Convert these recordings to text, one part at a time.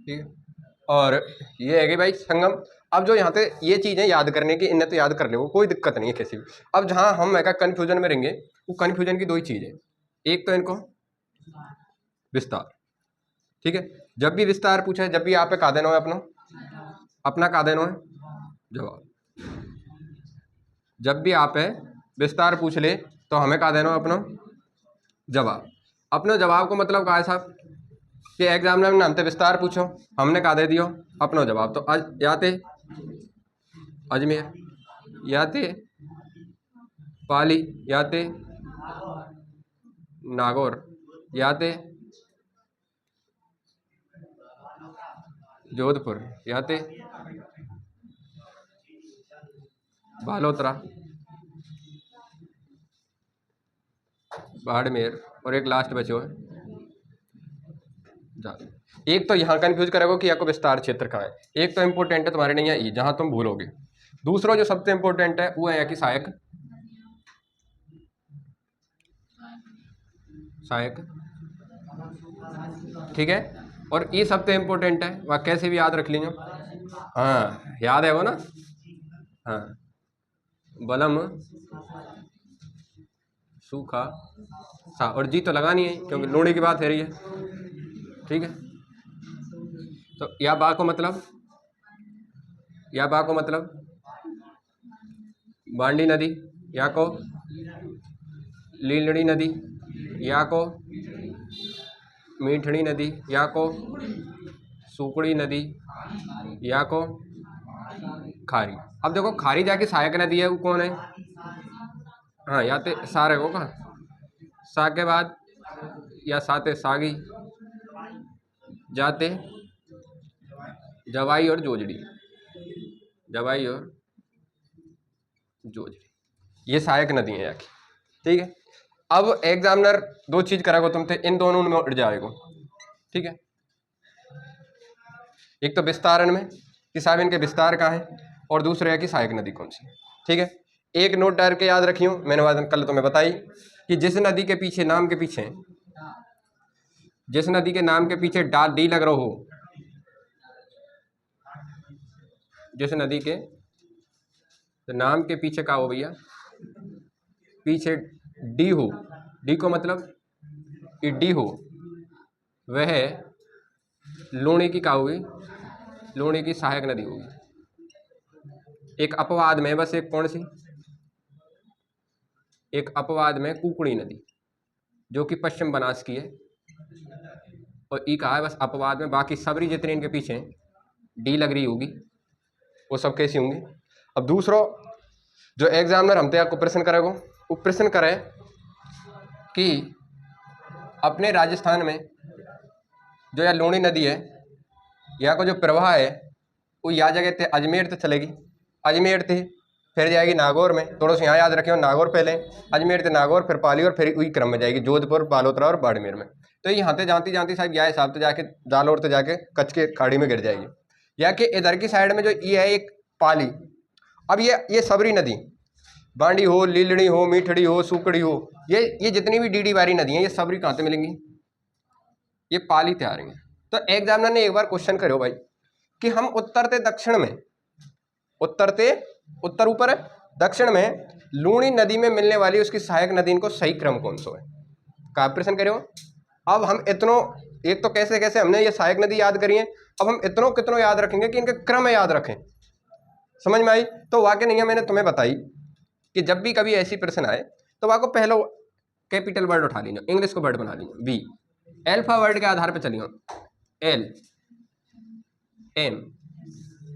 ठीक है। और ये है कि भाई संगम। अब जो यहाँ पे ये चीज़ें याद करने की, इन्हें तो याद कर लो, कोई दिक्कत नहीं है किसी भी। अब जहाँ हम एक कन्फ्यूजन में रहेंगे, वो कन्फ्यूजन की दो ही चीज़ें, एक तो इनको विस्तार। ठीक है, जब भी विस्तार पूछा है, जब भी यहाँ पे का देना है अपना का देना है जवाब। जब भी आप है विस्तार पूछ ले तो हमें का देना है अपना जवाब। अपने जवाब को मतलब कहा है साहब कि एग्जामिनर ने हमसे विस्तार पूछो, हमने का दे दियो अपना जवाब। तो याते अजमेर, याते पाली, याते नागौर, याते जोधपुर, याते बालोतरा, बाड़मेर, और एक लास्ट बचो है जालौर। एक तो यहाँ कन्फ्यूज करेगा कि आपको विस्तार क्षेत्र कहाँ है। एक तो इम्पोर्टेंट है तुम्हारे लिए यहाँ जहाँ तुम भूलोगे। दूसरा जो सबसे इम्पोर्टेंट है वो है कि सहायक, सहायक। ठीक है, और ये सबसे इम्पोर्टेंट है, वह कैसे भी याद रख लीजिए। हाँ याद है वो ना, हाँ बलम सूखा सा, और जी तो लगानी है क्योंकि लूणी की बात है रही है। ठीक है, तो या बा को मतलब, या बा को मतलब बांडी नदी, या को लीलड़ी नदी, या को मीठड़ी नदी, या को सुकड़ी नदी, या को खारी। अब देखो खारी जाके सहायक नदी है, वो कौन है? हाँ या ते सारे होगा, सा के बाद या साते सागी, जाते जवाई और जोजड़ी, जवाई और जोजड़ी, ये सहायक नदी है यहाँ की। ठीक है, अब एग्जामिनर दो चीज करेगा तुमसे, इन दोनों में उड़ जाएगा। ठीक है, एक तो विस्तारण में कि साहब इनके विस्तार कहाँ है, और दूसरे है कि सहायक नदी कौन सी है। ठीक है, एक नोट डाल के याद रखियो, मैंने बात कल तुम्हें बताई कि जिस नदी के पीछे नाम के पीछे, जिस नदी के नाम के पीछे डी लग रहा हो, जिस नदी के नाम के पीछे का हो भैया, पीछे डी हो, डी को मतलब डी हो, वह लूणी की का होगी, लूणी की सहायक नदी होगी। एक अपवाद में, बस एक कौन सी, एक अपवाद में कुकड़ी नदी जो कि पश्चिम बनास की है, और ई कहा है बस अपवाद में, बाकी सबरी जितनी इनके पीछे डी लग रही होगी वो सब कैसी होंगी। अब दूसरा जो एग्जामिनर हमसे आपको प्रश्न करेगा, वो प्रश्न करे कि अपने राजस्थान में जो यह लूणी नदी है, यहाँ का जो प्रवाह है वो या जगह थे अजमेर से चलेगी, अजमेर थे फिर जाएगी नागौर में, थोड़ा सा यहाँ याद रखिए, नागौर पहले, अजमेर से नागौर, फिर पाली, और फिर वही क्रम में जाएगी जोधपुर, बालोतरा और बाड़मेर में। तो यहाँ से जानती जानती साहब यह हिसाब से जाके जालौर से जाके कच्छ के खाड़ी में गिर जाएगी। या कि इधर की साइड में जो ये है एक पाली। अब ये सबरी नदी, बांडी हो, लीलड़ी हो, मीठड़ी हो, सुकड़ी हो, ये जितनी भी डीडी वारी नदी हैं, ये सबरी कहाँ से मिलेंगी? ये पाली से आ रही हैं। तो एग्जामिनर ने एक बार क्वेश्चन करो भाई कि हम उत्तर से दक्षिण में, उत्तर से उत्तर ऊपर है, दक्षिण में लूणी नदी में मिलने वाली उसकी सहायक नदी को सही क्रम कौन सा है, का प्रश्न करो। अब हम इतनों, एक तो कैसे कैसे हमने ये सहायक नदी याद करी है, अब हम इतनों कितनों याद रखेंगे कि इनके क्रम याद रखें। समझ में आई? तो वाक्य नहीं है, मैंने तुम्हें बताई कि जब भी कभी ऐसी प्रश्न आए तो वाको पहले कैपिटल वर्ड उठा लीजिए, इंग्लिश को वर्ड बना लीजिए, बी, अल्फा वर्ड के आधार पर चलिए, एल, एम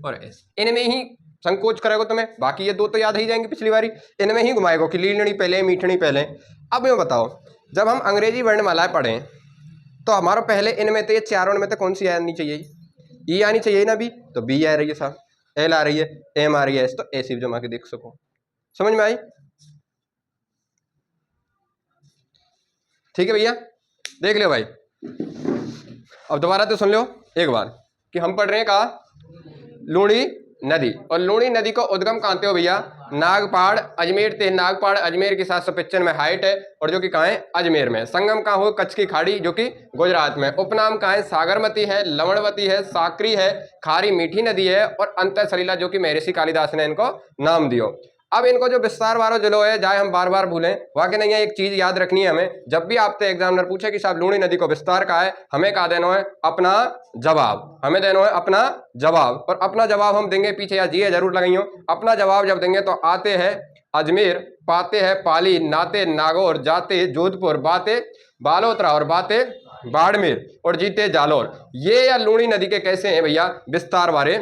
और एस, इनमें ही संकोच करेगा तुम्हें, बाकी ये दो तो याद ही जाएंगे पिछली बारी, इनमें ही घुमाएगा कि लीलड़ी पहले, मीठड़ी पहले। अब ये बताओ, जब हम अंग्रेजी वर्णमालाएं पढ़ें तो हमारा पहले इनमें तो ये चारों में तो कौन सी आनी चाहिए? ई आनी चाहिए ना, बी, तो बी आ रही है साहब, एल आ रही है, एम आ रही है, एस, तो ऐसे भी जमा के देख सको। समझ में आई? ठीक है भैया, देख लो भाई। अब दोबारा तो सुन लो एक बार कि हम पढ़ रहे हैं कहा लूणी नदी, और लूणी नदी का उद्गम कहाँ से हो भैया? नागपाड़ अजमेर ते नागपाड़ अजमेर की 795 में हाइट है और जो कि कहाँ है अजमेर में। संगम कहाँ हो कच्छ की खाड़ी जो कि गुजरात में। उपनाम कहाँ है सागरमती है, लवणवती है, साकरी है, खारी मीठी नदी है और अंतर सलीला जो कि महर्षि कालिदास ने इनको नाम दियो। अब इनको जो विस्तार वारो जिलो है जाए हम बार बार भूलें वाकई नहीं है। एक चीज याद रखनी है हमें, जब भी आपसे एग्जामिनर पूछे कि साहब लूणी नदी को विस्तार का है, हमें कहा देना है अपना जवाब, हमें देना है अपना जवाब। और अपना जवाब हम देंगे पीछे या जी है जरूर लगाइयो। अपना जवाब जब देंगे तो आते हैं अजमेर, पाते हैं पाली, नाते नागौर, जाते जोधपुर, बाते बालोतरा और बाते बाड़मेर और जीते जालौर। ये या लूणी नदी के कैसे हैं भैया विस्तार वाले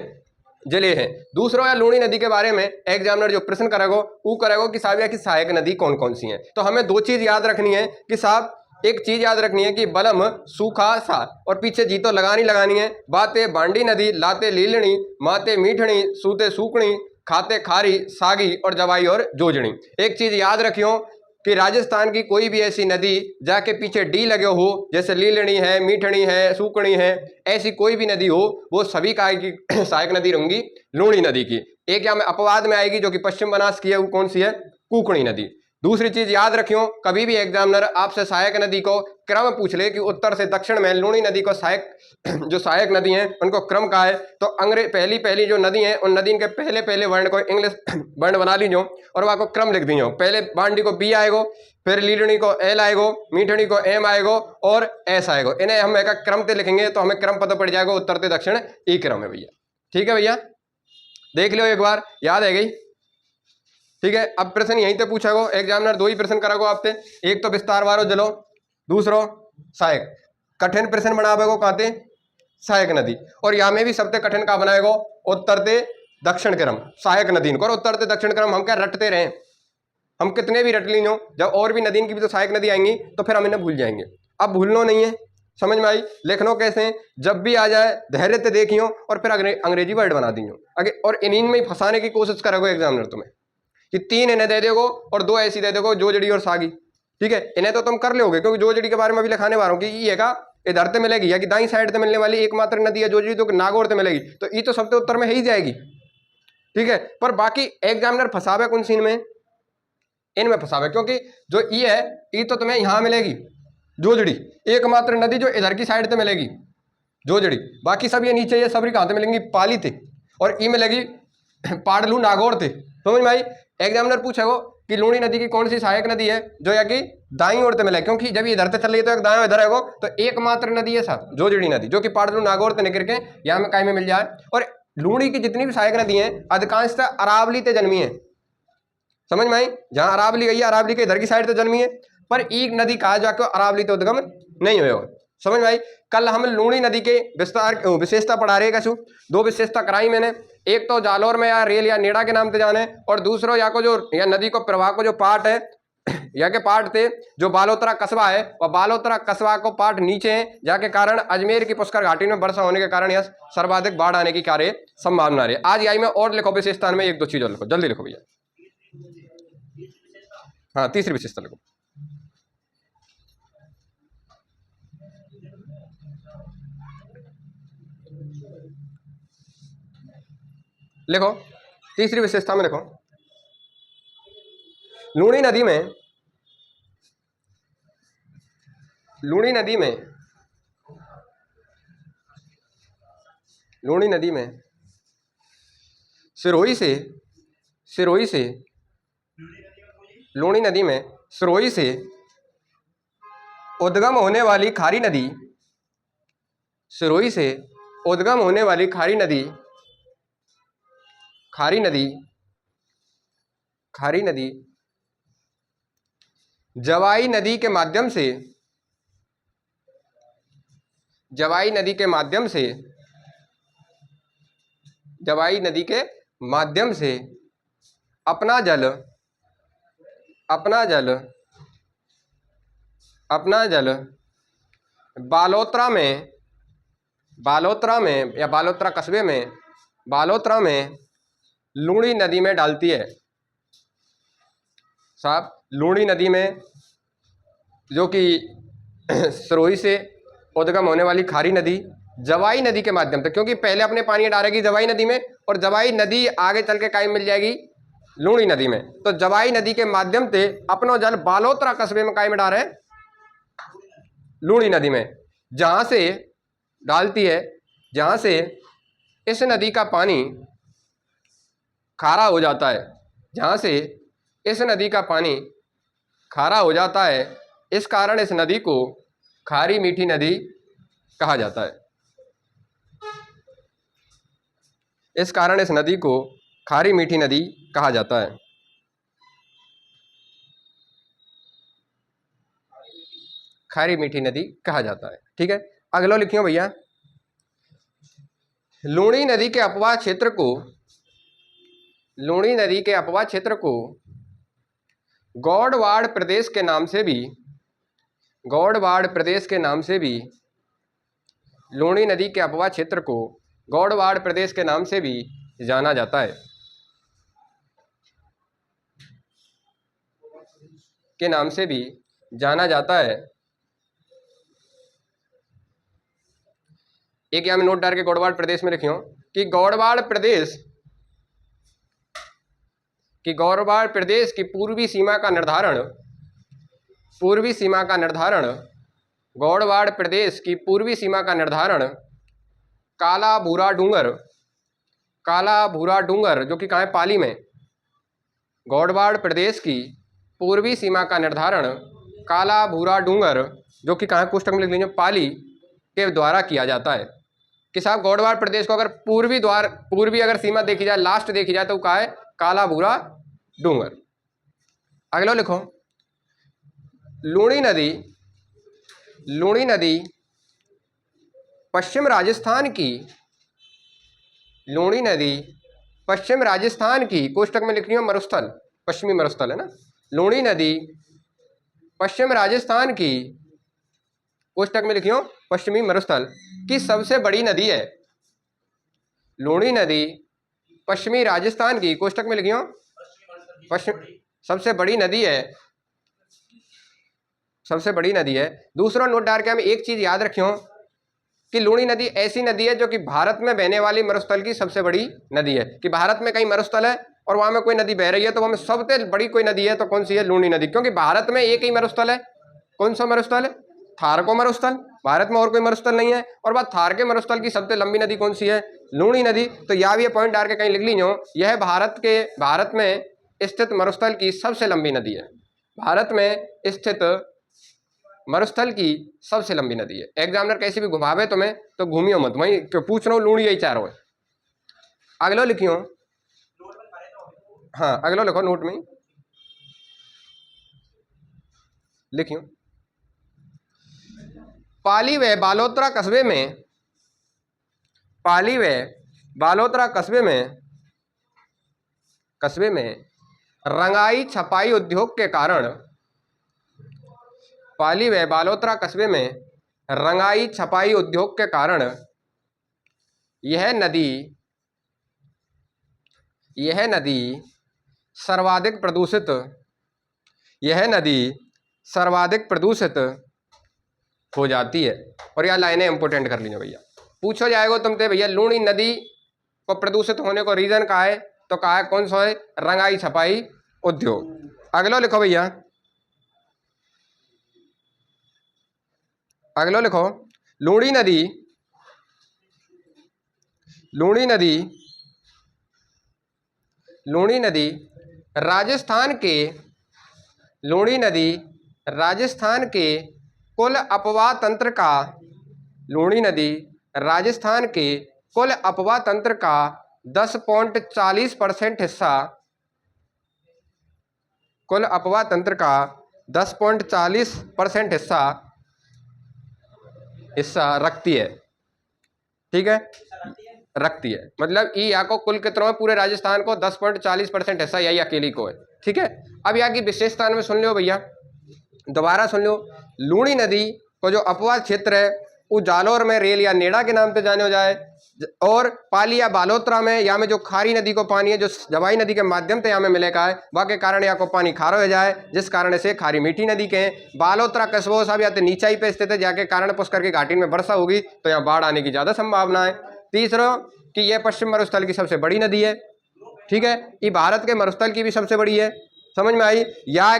जिले हैं। दूसरा या लूणी नदी के बारे में एग्जामिनर जो प्रश्न करेगा वो करेगा कि साहब की सहायक नदी कौन कौन सी हैं। तो हमें दो चीज याद रखनी है कि साहब एक चीज याद रखनी है कि बलम सूखा सा और पीछे जी तो लगानी है। बाते बांडी नदी, लाते लीलणी, माते मीठणी, सूते सूकणी, खाते खारी, सागी और जवाई और जोजनी। एक चीज याद रखियो कि राजस्थान की कोई भी ऐसी नदी जाके पीछे डी लगे हो, जैसे लीलणी है, मीठणी है, सूकणी है, ऐसी कोई भी नदी हो वो सभी काय की सहायक नदी रहूंगी लूणी नदी की। एक यहाँ में अपवाद में आएगी जो कि पश्चिम बनास की है, वो कौन सी है कुकणी नदी। दूसरी चीज याद रखियो कभी भी एग्जामिनर आपसे सहायक नदी को क्रम पूछ ले कि उत्तर से दक्षिण में लूणी नदी को सहायक जो सहायक नदी हैं उनको क्रम का है तो पहली जो नदी है उन नदी के पहले वर्ण को इंग्लिश वर्ण बना लीजिए और वहाँ को क्रम लिख दीजिए। पहले बांडी को बी आएगो, फिर लीलणी को एल आएगो, मीठणी को एम आएगो और एस आएगो। इन्हें हम एक क्रम से लिखेंगे तो हमें क्रम पता पड़ जाएगा उत्तर से दक्षिण ई क्रम है भैया। ठीक है भैया, देख लो एक बार याद है गई। ठीक है, अब प्रश्न यहीं से पूछा गो एग्जामिनर दो ही प्रश्न करागो आपसे, एक तो विस्तार वारो जलो, दूसरो सहायक। कठिन प्रश्न बनावेगो कहते सहायक नदी और यहाँ में भी सबसे कठिन का बनाएगो उत्तर से दक्षिण क्रम सहायक नदी को। उत्तर से दक्षिण क्रम हम क्या रटते रहे, हम कितने भी रट लीनो, जब और भी नदी की भी तो सहायक नदी आएंगी तो फिर हम इन्हें भूल जाएंगे। अब भूलनो नहीं है, समझ में आई। लिखनो कैसे, जब भी आ जाए धैर्य से देखियो और फिर अंग्रेजी वर्ड बना दियो आगे और इन्हीं में ही फंसाने की कोशिश करोगे एग्जामिनर तुम्हें कि तीन इन्हें दे दोगे और दो ऐसी दे दोगे जोजड़ी और सागी। ठीक है, इन्हें तो तुम कर लोगे क्योंकि जोजड़ी के बारे में अभी लिखाने वाला हूँ कि ये का इधर से मिलेगी या कि दाई साइड से मिलने वाली एकमात्र नदी है जोजड़ी, तो नागौर से मिलेगी, तो ये तो सबसे उत्तर में ही जाएगी। ठीक है, पर बाकी एग्जामिनर फंसावे कौन सीन में, इनमें फंसावे, क्योंकि जो ई है ई तो तुम्हें यहाँ मिलेगी जोजड़ी, एकमात्र नदी जो इधर की साइड से मिलेगी जोजड़ी, बाकी सब ये नीचे ये सबरी कहाँ से मिलेंगी पाली थे और ई मिलेगी पाडलू नागौर थे। समझ में आई। एग्जामिनर पूछेगो कि लूणी नदी की कौन सी सहायक नदी है जो या कि दाईं ओर से मिले, क्योंकि जब ये इधर से चल रही है तो एक दाएं इधर आएगो तो एकमात्र नदी है साहब जोजड़ी नदी जो कि पाडलू नागौर से निकल के यहाँ में काय में मिल जाए। और लूणी की जितनी भी सहायक नदी है अधिकांशतः अरावली से जन्मी है। समझ में आई, जहाँ अरावली गई है अरावली के इधर की साइड से जन्मी है, पर एक नदी कहा जाके अरावली तो उद्गम नहीं हुए। समझ में आई। कल हम लूणी नदी के विशेषता पढ़ा रहे कसु, दो विशेषता कराई मैंने, एक तो जालौर में या रेल या नेड़ा के नाम से जाने और दूसरा या को जो या नदी को प्रवाह को जो पार्ट है या के पार्ट थे जो बालोतरा कस्बा है और बालोतरा कस्बा को पार्ट नीचे है जाके कारण अजमेर की पुष्कर घाटी में वर्षा होने के कारण यह सर्वाधिक बाढ़ आने की कार्य संभावना रही। आज आई में और लिखो विशेषता में एक दो चीज और लिखो, जल्दी लिखो भैया। हाँ, तीसरी विशेषता लिखो। लिखो तीसरी विशेषता में लिखो, लूणी नदी में सिरोही से उद्गम होने वाली खारी नदी जवाई नदी के माध्यम से अपना जल बालोतरा या बालोतरा कस्बे में लूणी नदी में डालती है। साहब लूणी नदी में जो कि सिरोही से उद्गम होने वाली खारी नदी जवाई नदी के माध्यम से, क्योंकि पहले अपने पानी डालेगी जवाई नदी में और जवाई नदी आगे चल के कायम मिल जाएगी लूणी नदी में। तो जवाई नदी के माध्यम से अपनो जल बालोतरा कस्बे में काय में डाल रहे हैं, लूणी नदी में, जहां से डालती है, जहां से इस नदी का पानी खारा हो जाता है, जहां से इस नदी का पानी खारा हो जाता है, इस कारण इस नदी को खारी मीठी नदी कहा जाता है। इस कारण इस नदी को खारी मीठी नदी कहा जाता है। खारी मीठी नदी कहा जाता है। ठीक है, अगला लिखियो भैया, लूणी नदी के अपवाह क्षेत्र को, लूणी नदी के अपवाह क्षेत्र को गौड़वाड़ प्रदेश के नाम से भी, गौड़वाड़ प्रदेश के नाम से भी, लूणी नदी के अपवाह क्षेत्र को गौड़वाड़ प्रदेश के नाम से भी जाना जाता है, के नाम से भी जाना जाता है। एक यहाँ में नोट डाल के गौड़वाड़ प्रदेश में लिखियो कि गौड़वाड़ प्रदेश, कि गौड़वाड़ प्रदेश की पूर्वी सीमा का निर्धारण, पूर्वी सीमा का निर्धारण, गौड़वाड़ प्रदेश की पूर्वी सीमा का निर्धारण काला भूरा डूंगर, काला भूरा डूंगर जो कि कहाँ है, पाली में। गौड़वाड़ प्रदेश की पूर्वी सीमा का निर्धारण काला भूरा डूंगर जो कि कहाँ, पुस्तक में लिख लीजिए, पाली के द्वारा किया जाता है। कि साहब गौड़वाड़ प्रदेश को अगर पूर्वी द्वार, पूर्वी अगर सीमा देखी जाए, लास्ट देखी जाए, तो कहाँ है, काला भूरा डूंगर। अगला लिखो, लूणी नदी, लूणी नदी पश्चिम राजस्थान की, लूणी नदी पश्चिम राजस्थान की, कोष्टक में लिख रही हूँ मरुस्थल, पश्चिमी मरुस्थल है ना, लूणी नदी पश्चिम राजस्थान की, कोष्टक में लिखियो पश्चिमी मरुस्थल की सबसे बड़ी नदी है। लूणी नदी पश्चिमी राजस्थान की, कोष्टक में लिखियो पश्चिम, सबसे बड़ी नदी है, सबसे बड़ी नदी है। दूसरा नोट डाल के हम एक चीज याद रखियो कि लूणी नदी ऐसी नदी है जो कि भारत में बहने वाली मरुस्थल की सबसे बड़ी नदी है। कि भारत में कई मरुस्थल है और वहां में कोई नदी बह रही है, तो वहां में सबसे बड़ी कोई नदी है तो कौन सी है, लूणी नदी। क्योंकि भारत में एक ही मरुस्थल है, कौन सा मरुस्थल है, थारको मरुस्थल, भारत में और कोई मरुस्थल नहीं है। और बात थार के मरुस्थल की सबसे लंबी नदी कौन सी है, लूणी नदी। तो या भी ये पॉइंट डाल के कहीं लिख लीजिए, यह भारत में स्थित मरुस्थल की सबसे लंबी नदी है, भारत में स्थित मरुस्थल की सबसे लंबी नदी है। एग्जामिनर कैसे भी घुमावे तुम्हें तो घूमियो मत, वही पूछ रहा हूँ, लूणी यही चाह रहा हूँ। अगलो लिखियो, हाँ अगलो लिखो, नोट में लिखियो, पाली व बालोतरा कस्बे में, पाली व बालोतरा कस्बे में रंगाई छपाई उद्योग के कारण, पाली व बालोतरा कस्बे में रंगाई छपाई उद्योग के कारण यह नदी सर्वाधिक प्रदूषित, यह नदी सर्वाधिक प्रदूषित हो जाती है। और यह लाइनें इंपोर्टेंट कर लीजिए भैया, पूछो जाएगा तुमसे भैया लूणी नदी को प्रदूषित होने को रीजन कहा है, तो कहा है कौन सा है, रंगाई छपाई उद्योग। अगलो लिखो भैया, अगलो लिखो, लूणी नदी, लूणी नदी, लूणी नदी राजस्थान के, लूणी नदी राजस्थान के कुल अपवाह तंत्र का, लूणी नदी राजस्थान के कुल अपवाह तंत्र का 10.40% हिस्सा, कुल अपवाह तंत्र का 10.40% हिस्सा रखती है। ठीक है, रखती है, मतलब ई या को कुल कितनों है, पूरे राजस्थान को 10.40% हिस्सा यही अकेली को है। ठीक है, अब यहाँ की विशेषता में सुन लो भैया, दोबारा सुन लो, लूणी नदी को जो अपवाद क्षेत्र है वो जालोर में रेल या नेड़ा के नाम से जाने हो जाए, और पाली या बालोतरा में या में जो खारी नदी को पानी है जो जवाई नदी के माध्यम से यहाँ में मिलेगा है, वह के कारण यहाँ को पानी खारा हो जाए, जिस कारण से खारी मीठी नदी के हैं। बालोतरा कस्बों सब या तो नीचाई पे स्थित है, जाके कारण पुष्कर की घाटी में वर्षा होगी तो यहाँ बाढ़ आने की ज्यादा संभावना है। तीसरा कि यह पश्चिम मरुस्थल की सबसे बड़ी नदी है, ठीक है। ये भारत के मरुस्थल की भी सबसे बड़ी है, समझ में आई। यहाँ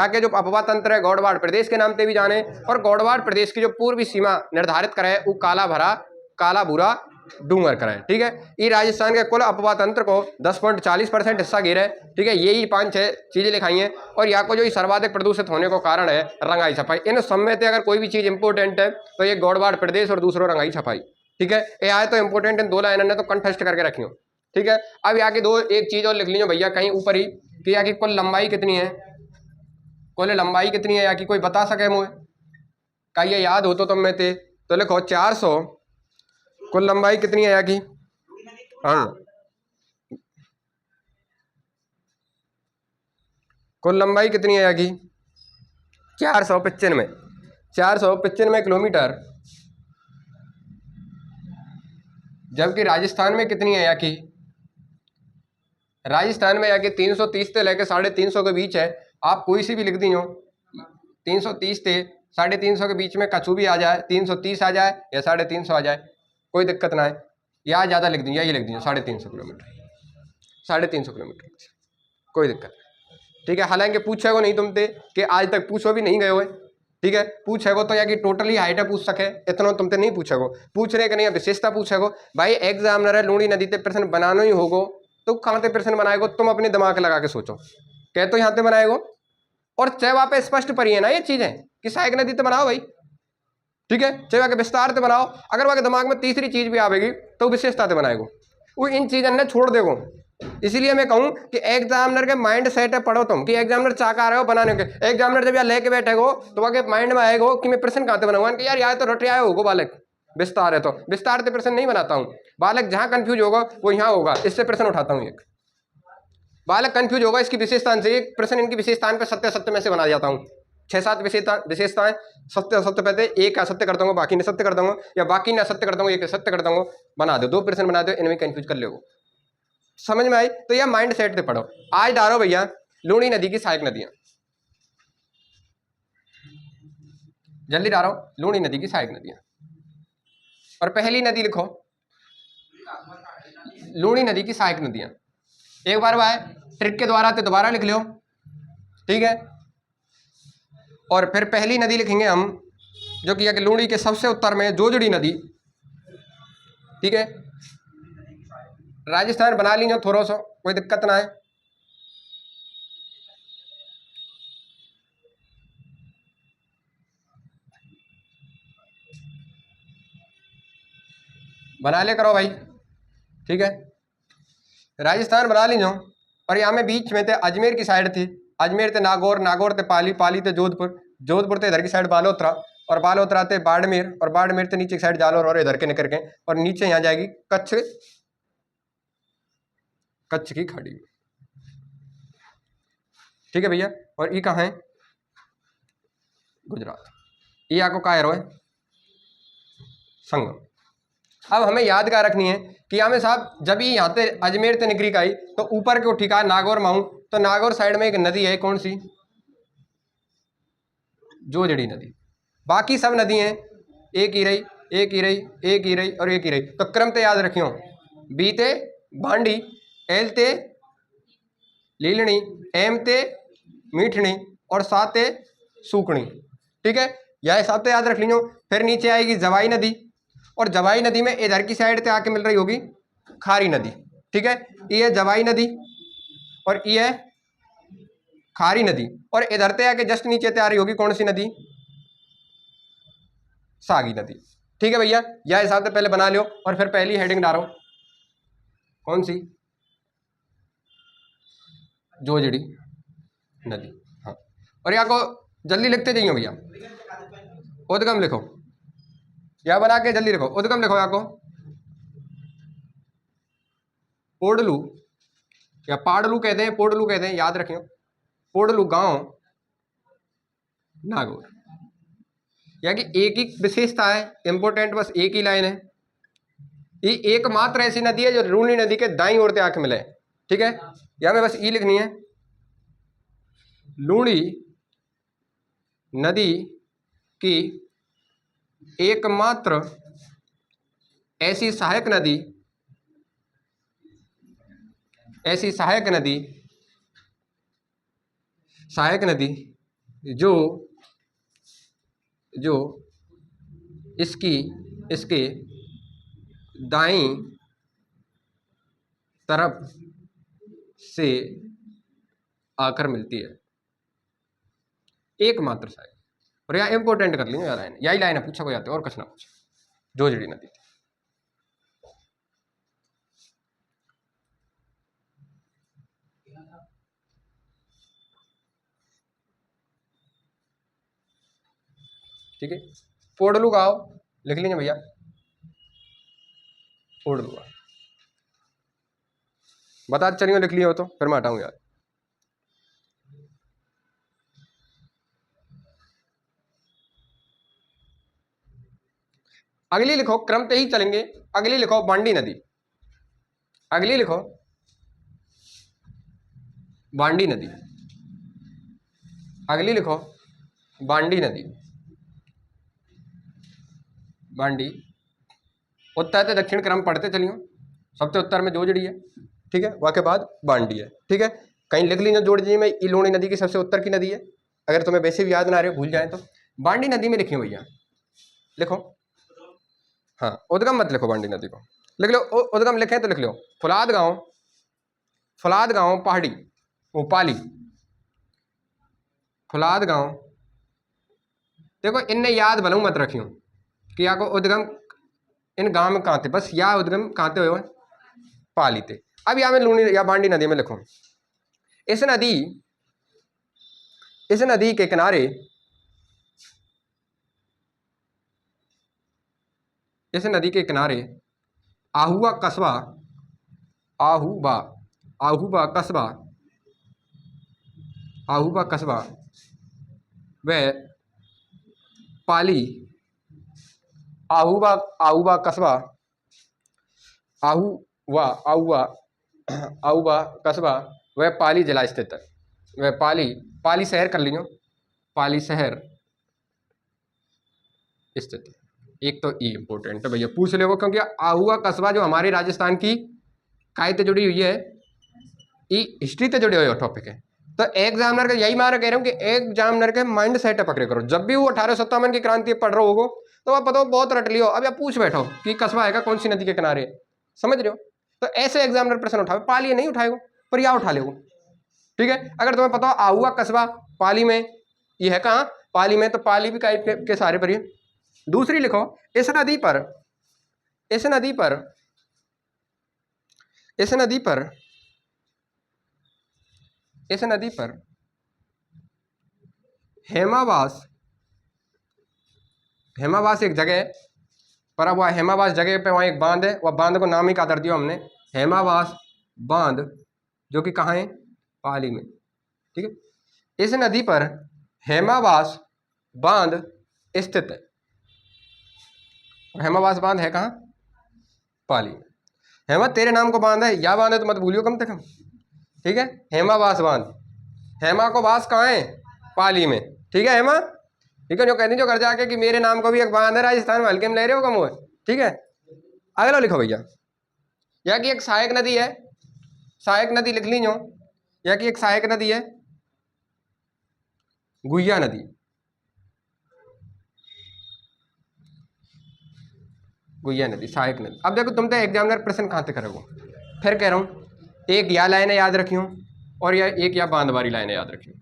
के जो अपवा तंत्र है गौड़वाड़ प्रदेश के नाम से भी जाने, और गौड़वाड़ प्रदेश की जो पूर्वी सीमा निर्धारित करे वो काला भूरा डूंगर करे, ठीक है। ये राजस्थान के कुल अपवा तंत्र को 10.40% हिस्सा घेरे, ठीक है। यही 5-6 चीजें लिखाई हैं। और यहाँ को जो सर्वाधिक प्रदूषित होने को कारण है रंगाई छपाई। इन सब में से अगर कोई भी चीज इंपोर्टेंट है तो ये गौड़वाड़ प्रदेश और दूसरो रंगाई छपाई, ठीक है। ये आए तो इंपोर्टेंट इन 2 लाइन ने तो कंठस्थ करके रखियो, ठीक है। अब यहाँ की एक चीज और लिख लीजिए भैया कहीं ऊपर ही कि यहाँ की कुल लंबाई कितनी है, कुल लंबाई कितनी है यहाँ की, कोई बता सके मुझे, का ये याद हो तो मैं थे तो लिखो 400। कुल लंबाई कितनी है यहाँ की, हाँ कुल लंबाई कितनी है यहाँ की 495 किलोमीटर। जबकि राजस्थान में कितनी है यहाँ की, राजस्थान में यहाँ की 330 से लेकर 350 के बीच है। आप कोई सी भी लिख दी हो, 330 से 350 के बीच में कछु भी आ जाए, 330 आ जाए या 350 आ जाए, कोई दिक्कत ना है। या ज़्यादा लिख दी, यही लिख दी 350 किलोमीटर, 350 किलोमीटर, कोई दिक्कत नहीं, ठीक है। हालांकि पूछेगो नहीं तुमसे कि आज तक पूछो भी नहीं गए हो, ठीक है। पूछेगो तो या कि टोटली हाइट पूछ सके, इतना तुमसे नहीं पूछेगो, पूछने के नहीं विशेषता पूछेगो। भाई एग्जामिनर है लूणी नदी से प्रश्न बनाना ही होगो, तो कहाँ से प्रश्न बनाएगो, तुम अपने दिमाग लगा के सोचो, कह तो यहाँ से बनाएगो। और चाहे वहाँ पे स्पष्ट पड़ी है ना ये चीजें कि सहायक नदी से बनाओ भाई, ठीक है, चाहे वहाँ के विस्तार से बनाओ। अगर वहाँ के दिमाग में तीसरी चीज भी आवेगी तो विशेषता से बनाएगो, वो इन चीजों ने छोड़ देगो। इसीलिए मैं कहूँ कि एग्जामिनर के माइंड सेट है पढ़ो तुम, कि एग्जामिनर चाह रहे हो बनाने के। एग्जामिनर जब यहाँ लेके बैठेगो तो वहाँ के माइंड में आएगो कि मैं प्रश्न कहाँ से बनाऊंगा, कि यार तो रटे आए होगो बालक, विस्तार है तो विस्तार से प्रश्न नहीं बनाता हूँ। बालक जहाँ कंफ्यूज होगा वो यहाँ होगा, इससे प्रश्न उठाता हूँ। एक बालक कंफ्यूज होगा इसकी विशेषता से, एक प्रश्न इनकी विशेषताएं पे सत्य में से बना जाता हूँ। 6-7 विशेषताएं सत्य पे एक असत्य कर दूंगा, बाकी ने सत्य कर दूंगा, या बाकी ने असत्य कर दूंगा, एक सत्य कर दूंगा, बना दो 2 प्रश्न बना दो, इनमें कंफ्यूज कर लो। समझ में आई। तो यह माइंड सेट से पढ़ो। आज डालो भैया लूणी नदी की सहायक नदियां, जल्दी डालो लूणी नदी की सहायक नदियां। और पहली नदी लिखो लूणी नदी की सहायक नदियां। एक बार वह ट्रिक के द्वारा तो दोबारा लिख लो, ठीक है। और फिर पहली नदी लिखेंगे हम जो कि लूणी के सबसे उत्तर में जोजड़ी नदी, ठीक है। राजस्थान बना लीजिए थोड़ा सा, कोई दिक्कत ना है। बना ले करो भाई, ठीक है। राजस्थान बना लीजिए। और यहाँ में बीच में थे अजमेर की साइड थी, अजमेर थे नागौर, नागौर थे पाली, पाली थे जोधपुर, जोधपुर थे इधर की साइड बालोतरा, और बालोतरा थे बाड़मेर, और बाड़मेर थे नीचे की साइड जालोर, और इधर के निकल के और नीचे यहाँ जाएगी कच्छ, कच्छ की खाड़ी, ठीक है भैया। और ये कहाँ है, गुजरात। ये आपको कहा है संगम। अब हमें याद क्या रखनी है कि हमें साहब जब ये यहाँ से अजमेर से निकली आई तो ऊपर के उठी का नागौर माऊ, तो नागौर साइड में एक नदी है, कौन सी, जोजड़ी नदी। बाकी सब नदी हैं एक ही रही, एक ही रही, एक ही रही और एक ही रही। तो क्रम तो याद रखियो, बी ते भांडी, एल ते लीलनी, एम ते मीठनी और साते सूखनी, ठीक है। यह हिसाब तो याद रख लीजिए। फिर नीचे आएगी जवाई नदी, और जवाई नदी में इधर की साइड से आके मिल रही होगी खारी नदी, ठीक है। ये जवाई नदी और ये खारी नदी, और इधर से आके जस्ट नीचे से आ रही होगी कौन सी नदी, सागी नदी, ठीक है भैया। यह हिसाब से पहले बना लो। और फिर पहली हेडिंग डालो कौन सी, जोजड़ी नदी, हाँ। और यहाँ को जल्दी लिखते जाइए भैया, उद्गम लिखो, यह बना के जल्दी लिखो, उद्गम लिखो यहाँ को, पोडलू या पाडलू कहते हैं, पोडलू कहते हैं, याद रखियो। पोडलू गांव नागौर। या कि एक ही विशेषता है इंपोर्टेंट, बस एक ही लाइन है। ये एकमात्र ऐसी नदी है जो लूणी नदी के दाईं ओर से आके मिले, ठीक है। यहाँ में बस ई लिखनी है, लूणी नदी की एकमात्र ऐसी सहायक नदी, ऐसी सहायक नदी जो इसके दाईं तरफ से आकर मिलती है, एकमात्र सहायक। और यहाँ इंपोर्टेंट कर लीजिए यार, यही लाइन है, पूछा को जाते और कुछ ना पूछे। जोजड़ी नदी थी। ठीक है, पोडलू गाँव लिख लीजिए भैया, पोडलू गाँव बता चलिए, लिख लिया हो तो फिर मैं हटाऊँ यार। अगली लिखो, क्रम पे ही चलेंगे। अगली लिखो बांडी नदी। अगली लिखो बांडी नदी। अगली लिखो बांडी नदी। बांडी उत्तर से दक्षिण क्रम पढ़ते चलियो। सबसे उत्तर में जोजड़ी है, ठीक है, वहाँ के बाद बांडी है, ठीक है। कहीं लिख लीजिए जोजड़ी में इलोनी नदी की सबसे उत्तर की नदी है, अगर तुम्हें वैसे भी याद ना रहे, भूल जाए तो। बांडी नदी में लिखियो भैया, लिखो, हाँ उद्गम मत लिखो, बांडी नदी को लिख लो। उद्गम लिखे तो लिख लो फुलाद गांव पहाड़ी, वो पाली, फुलाद गांव। देखो इनने याद भलू मत रखियो कि या को उद्गम इन गांव में कहाँ थे, बस या उद्गम कहाँ थे हुए, पाली थे। अब यहाँ में लूनी या बांडी नदी में लिखो, इस नदी के किनारे, इस नदी के किनारे आहुआ कस्बा, आहुबा कस्बा व पाली, आहुबा कस्बा वह पाली जिला स्थित है। वह पाली शहर कर लीजिए, पाली शहर स्थित है। एक तो ई इंपोर्टेंट है भैया, पूछ ले वो, क्योंकि आहुआ कस्बा जो हमारे राजस्थान की काय से जुड़ी हुई है, ई हिस्ट्री से जुड़े हुए टॉपिक है। तो एग्जामिनर का यही मैं कह रहा हूँ कि एग्जामिनर के माइंड सेट पकड़े करो। जब भी वो 1857 की क्रांति पढ़ रहे हो तो आप पता बहुत रट लियो, अब आप पूछ बैठो कि कस्बा है कौन सी नदी के किनारे, समझ रहे हो। तो ऐसे एग्जामिनर प्रश्न उठावे, पाली नहीं उठाएगा पर या उठा लेगा, ठीक है। अगर तुम्हें पता हो आहुआ कस्बा पाली में, ये है कहाँ, पाली में, तो पाली भी के सारे पर। दूसरी लिखो, इस नदी पर हेमावास एक जगह है, पर अब वह हेमावास जगह पे वहाँ एक बांध है, वह बांध को नाम ही का दर दिया हमने, हेमावास बांध, जो कि कहाँ है, पाली में, ठीक है। इस नदी पर हेमावास बांध स्थित है। हेमावास बांध है कहाँ, पाली में। हेमा तेरे नाम को बांध है, या बांध है तो मत भूलियो कम से कम, ठीक है। हेमावास बांध, हेमा को वास कहाँ है, पाली में, ठीक है। हेमा, ठीक है, जो कहती जो घर जाके कि मेरे नाम को भी एक बांध है राजस्थान में, हल्के में ले रहे हो कम हुए, ठीक है। अगला लिखो भैया, यहाँ की एक सहायक नदी है, सहायक नदी लिख लीजिए, यहाँ की एक सहायक नदी है गुहिया नदी, गुहिया नदी सहायक नदी। अब देखो तुम तो एग्जामिनर प्रश्न कहाँ से करोगे, फिर कह रहा हूँ, एक या लाइनें याद रखियो और या एक या बांध वाली लाइनें याद रखियो,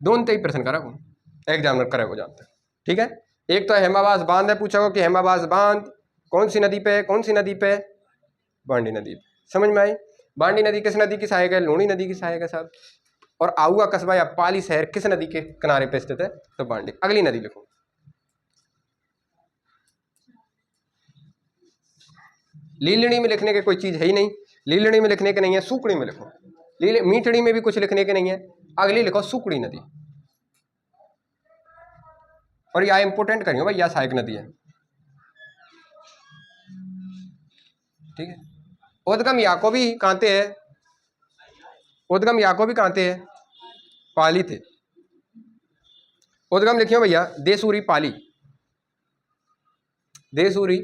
दोनों ही प्रश्न करोगे एग्जामिनर करेगा जानते, ठीक है। एक तो हेमावास बांध है, पूछोगे कि हेमावास बांध कौन सी नदी पे है, कौन सी नदी पे, बांडी नदी पे, समझ में आई। बांडी नदी किस नदी की सहायक है, लूणी नदी की सहायक है साहब। और आहुआ कस्बा या पाली शहर किस नदी के किनारे पे स्थित है, तो बांडी। अगली नदी लिखो, लीलड़ी में लिखने की कोई चीज है ही नहीं, लीलड़ी में लिखने के नहीं है, सुकड़ी में लिखो। मीठड़ी में भी कुछ लिखने के नहीं है, अगली लिखो सुकड़ी नदी। और यह इंपोर्टेंट करियो भाई, यह सहायक नदी है, ठीक है। उद्गम याको भी कांते है, उद्गम याको भी कांते है, पाली थे। उद्गम लिखियो भैया देसूरी पाली, देसूरी,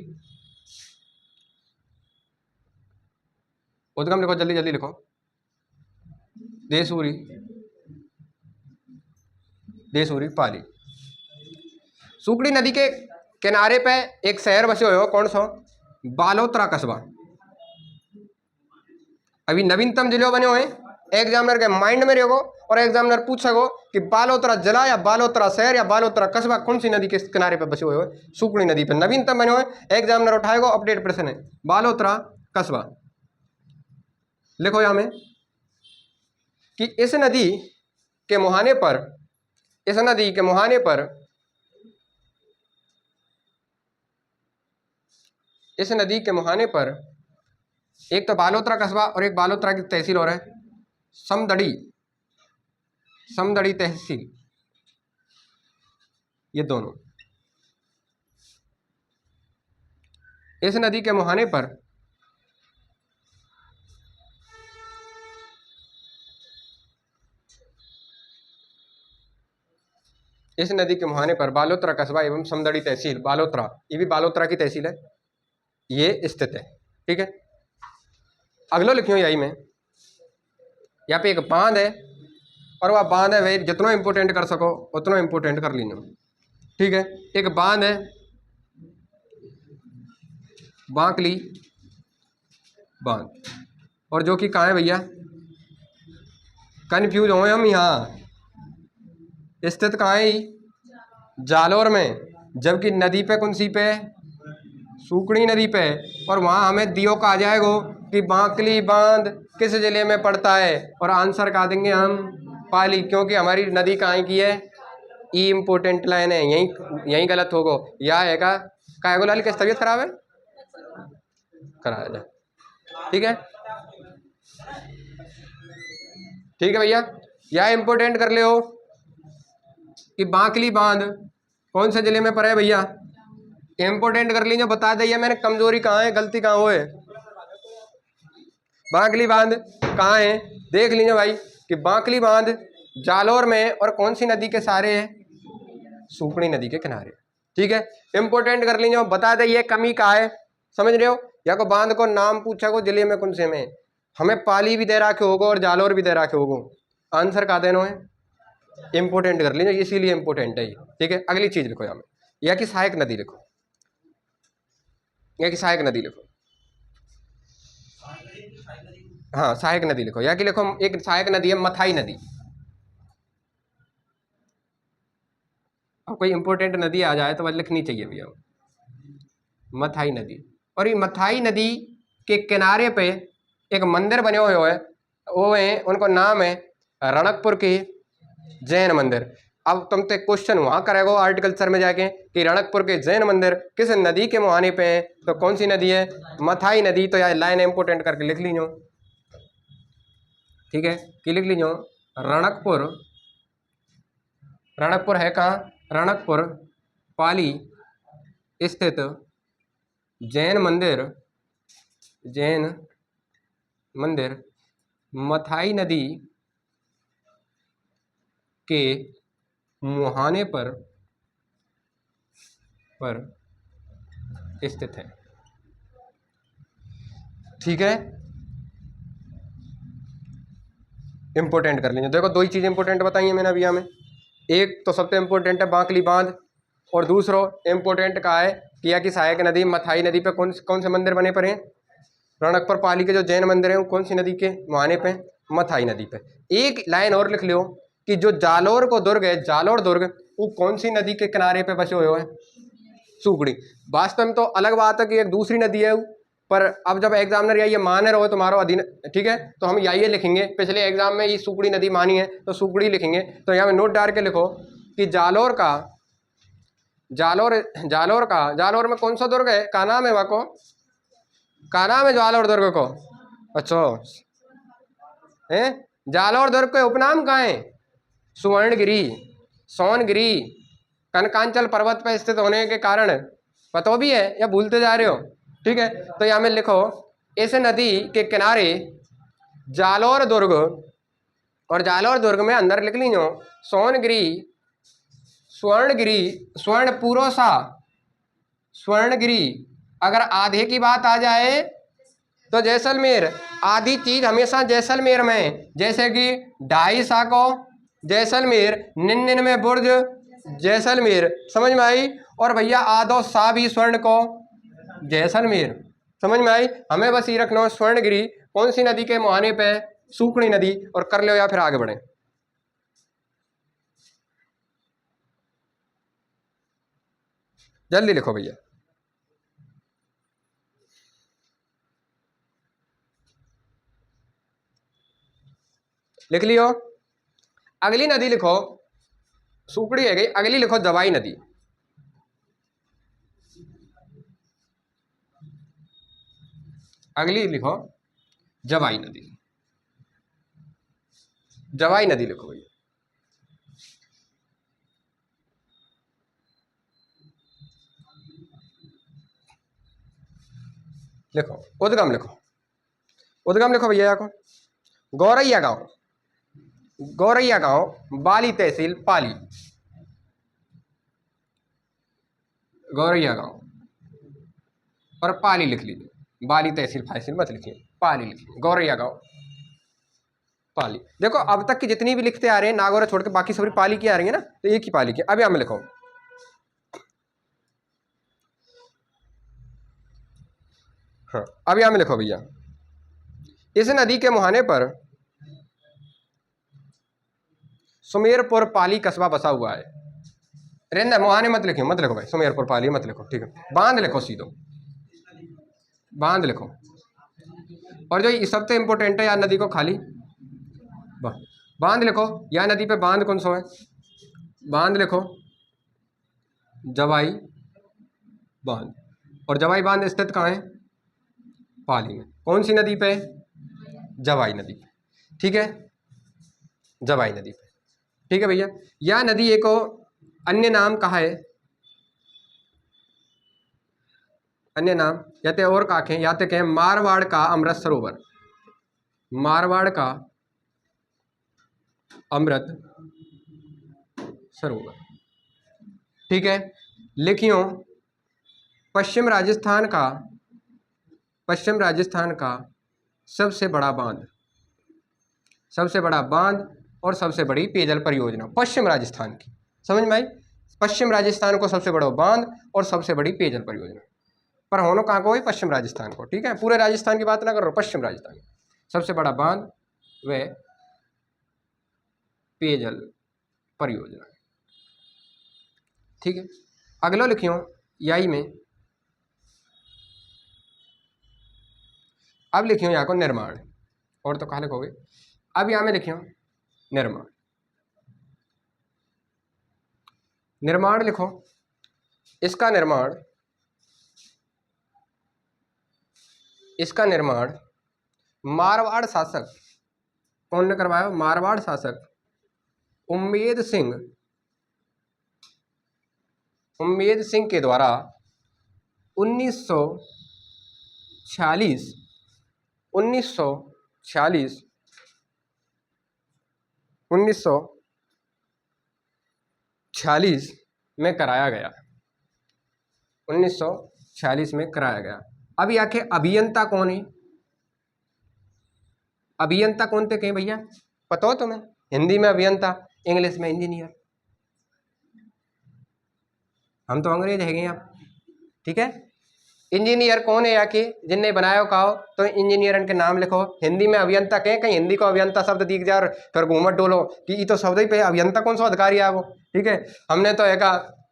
उद्गम लिखो, जल्दी जल्दी लिखो, देसूरी, देसूरी पाली। सुकड़ी नदी के किनारे पे एक शहर बसे हुए हो, कौन सा? बालोतरा कस्बा। अभी नवीनतम जिले बने हुए हैं, एग्जामिनर के माइंड में रहेगो और एग्जामिनर पूछेगो कि बालोतरा जिला या बालोतरा शहर या बालोतरा कस्बा कौन सी नदी के किनारे पे बसे हुए हो? सुकड़ी नदी पे नवीनतम बने हुए, एग्जामिनर उठाएगो, अपडेट प्रश्न है बालोतरा कस्बा। लिखो यहां में कि इस नदी के मुहाने पर, इस नदी के मुहाने पर, इस नदी के मुहाने पर एक तो बालोतरा कस्बा और एक बालोतरा की तहसील और है समदड़ी, समदड़ी तहसील, ये दोनों। इस नदी के मुहाने पर इस नदी के मुहाने पर बालोतरा कस्बा एवं समदड़ी तहसील, बालोतरा ये भी बालोतरा की तहसील है, ये स्थित है। ठीक है, अगलो लिखियो यही में, यहाँ पे एक बांध है और वह बांध है भाई जितना इंपोर्टेंट कर सको उतना इंपोर्टेंट कर लीजिए। ठीक है, एक बांध है बांकली बांध, और जो कि कहाँ है भैया? कन्फ्यूज हो हम, यहाँ स्थित कहाँ है? जालोर में, जबकि नदी पे कौन सी पे? सुकड़ी नदी पे। और वहाँ हमें दियो कहा जाएगा कि बांकली बांध किस जिले में पड़ता है, और आंसर कहा देंगे हम पाली, क्योंकि हमारी नदी कहाँ की है? ई इम्पोर्टेंट लाइन है, यहीं यहीं गलत होगो। या है का कायगोलाल की तबीयत खराब है, करा जा। ठीक है, ठीक है भैया, या इम्पोर्टेंट कर ले हो कि बांकली बांध कौन से जिले में पड़ा है भैया? इम्पोर्टेंट कर लीजिए, बता दिया मैंने कमजोरी कहाँ है, गलती कहाँ हो है। बांकली बांध कहाँ है देख लीजिए भाई कि बांकली बांध जालोर में, और कौन सी नदी के सहारे है? सुकड़ी नदी के किनारे। ठीक है, इंपोर्टेंट कर लीजिए, बता दिए कमी कहाँ है, समझ रहे हो? या को बांध को नाम पूछा को जिले में कौन से में, हमें पाली भी दे रखे होगो और जालोर भी दे रखे होगो, आंसर कहा देना है? इंपोर्टेंट कर लीजिए, इसीलिए इंपोर्टेंट है ये। ठीक है, अगली चीज लिखो यहाँ में, या कि सहायक नदी लिखो, या कि सहायक नदी लिखो। हाँ सहायक नदी लिखो, या कि लिखो एक सहायक नदी है मथाई नदी। अब कोई इंपोर्टेंट नदी आ जाए तो वह लिखनी चाहिए भैया, मथाई नदी। और ये मथाई नदी के किनारे पे एक मंदिर बने हुए है, वो है उनको नाम है रणकपुर के जैन मंदिर। अब तुम तो क्वेश्चन वहां करेगो आर्टिकल्चर में जाके कि रणकपुर के जैन मंदिर किस नदी के मुहाने पे है, तो कौन सी नदी है? मथाई नदी। तो यार लाइन इंपोर्टेंट करके लिख लीजिए। ठीक है, कि लिख लीजिए रणकपुर, रणकपुर है कहाँ? रणकपुर पाली स्थित जैन मंदिर, जैन मंदिर मथाई नदी के मुहाने पर स्थित है। ठीक है, इंपोर्टेंट कर लीजिए। देखो दो ही चीज इंपोर्टेंट बताई है मैंने अभी यहाँ में, एक तो सबसे इंपोर्टेंट है बांकली बांध, और दूसरो इंपोर्टेंट का है कि या कि सहायक नदी मथाई नदी पे कौन से मंदिर बने पर हैं? रणकपुर पाली के जो जैन मंदिर है वो कौन सी नदी के मुहाने पे? मथाई नदी पे। एक लाइन और लिख लो कि जो जालोर को दुर्ग है, जालोर दुर्ग, वो कौन सी नदी के किनारे पे बसे हुए हैं? सुकड़ी। वास्तव में तो अलग बात है कि एक दूसरी नदी है, पर अब जब एग्जामिनर या ये मान रहे हो तुम्हारा अधीन, ठीक है, तो हम ये लिखेंगे पिछले एग्जाम में ये सुकड़ी नदी मानी है तो सुकड़ी लिखेंगे। तो यहाँ में नोट डाल के लिखो कि जालोर का, जालोर में कौन सा दुर्ग है? का नाम है वाको, का नाम है जालोर दुर्ग को? अच्छा है, जालोर दुर्ग के उपनाम कहाँ है? सुवर्णगिरी, सोनगिरी, कनकांचल पर्वत पर स्थित होने के कारण। पता भी है या भूलते जा रहे हो? ठीक है, तो यहाँ में लिखो इस नदी के किनारे जालोर दुर्ग, और जालोर दुर्ग में अंदर लिख लीजिए सोनगिरी, स्वर्णगिरी, स्वर्ण पुरोसा, स्वर्णगिरी। अगर आधे की बात आ जाए तो जैसलमेर, आधी चीज हमेशा जैसलमेर में, जैसे कि 250 को जैसलमेर, 99 बुर्ज जैसलमेर, समझ में आई। और भैया आधो सा भी स्वर्ण को जैसलमेर, समझ में आई। हमें बस ये रखना है स्वर्णगिरी कौन सी नदी के मुहाने पे, सूखड़ी नदी, और कर लो या फिर आगे बढ़े। जल्दी लिखो भैया, लिख लियो। अगली नदी लिखो, सूखड़ी है गई, अगली लिखो जवाई नदी। अगली लिखो जवाई नदी, जवाई नदी लिखो भैया। लिखो उद्गम, लिखो उद्गम लिखो भैया को। गौरैया गांव, गौरैया गांव, बाली तहसील पाली, गौरैया गांव और पाली लिख लीजिए, बाली तहसील फाइसिल मत लिखिए, पाली लिखिए, गौरैया गांव पाली। देखो अब तक की जितनी भी लिखते आ रहे हैं नागौर छोड़ के बाकी सभी पाली की आ रही है ना, तो एक ही पाली की। अब यहां में लिखो, हाँ अब यहां में लिखो भैया, इस नदी के मुहाने पर सुमेरपुर पाली कस्बा बसा हुआ है। रेंदा मुहाने मत लिखो, मत लिखो भाई, सुमेरपुर पाली मत लिखो, ठीक है। बांध लिखो, सीधो बांध लिखो। और जो ये सबसे इंपॉर्टेंट है, यार नदी को खाली बांध लिखो। या नदी पे बांध कौन सा है, बांध लिखो जवाई बांध। और जवाई बांध स्थित कहाँ है, पाली में। कौन सी नदी पे, जवाई नदी पे, ठीक है, जवाई नदी पे, ठीक है भैया। यह नदी एक अन्य नाम कहा है, अन्य नाम या तो और काखे, या तो कहें मारवाड़ का अमृत सरोवर, मारवाड़ का अमृत सरोवर, ठीक है। लिखियो पश्चिम राजस्थान का, पश्चिम राजस्थान का सबसे बड़ा बांध, सबसे बड़ा बांध और सबसे बड़ी पेयजल परियोजना पश्चिम राजस्थान की, समझ में आई। पश्चिम राजस्थान को सबसे बड़ा बांध और सबसे बड़ी पेयजल परियोजना, पर होना कहाँ को, पश्चिम राजस्थान को, ठीक है। पूरे राजस्थान की बात ना करो, पश्चिम राजस्थान सबसे बड़ा बांध व पेयजल परियोजना, ठीक है। अगलो लिखियो याई में, अब लिखियो यहाँ को निर्माण, और तो कहा लिखोगे। अब यहाँ में लिखियो निर्माण, निर्माण लिखो। इसका निर्माण, इसका निर्माण मारवाड़ शासक, कौन ने करवाया, मारवाड़ शासक उम्मेद सिंह, उम्मेद सिंह के द्वारा 1946 1946 1946 में कराया गया, 1946 में कराया गया। अब यहाँ के अभियंता कौन है, अभियंता कौन थे कहीं भैया, पता हो तुम्हें। हिंदी में अभियंता, इंग्लिश में इंजीनियर। हम तो अंग्रेज है आप, ठीक है। इंजीनियर कौन है याके जिनने बनाया कहो, तो इंजीनियर के नाम लिखो। हिंदी में अभियंता कहें, कहीं हिंदी को अभियंता शब्द दिख जाए फिर घूमट डोलो कि ये तो शब्द ही पे अभियंता कौन सा अधिकारी है वो, ठीक है। हमने तो एक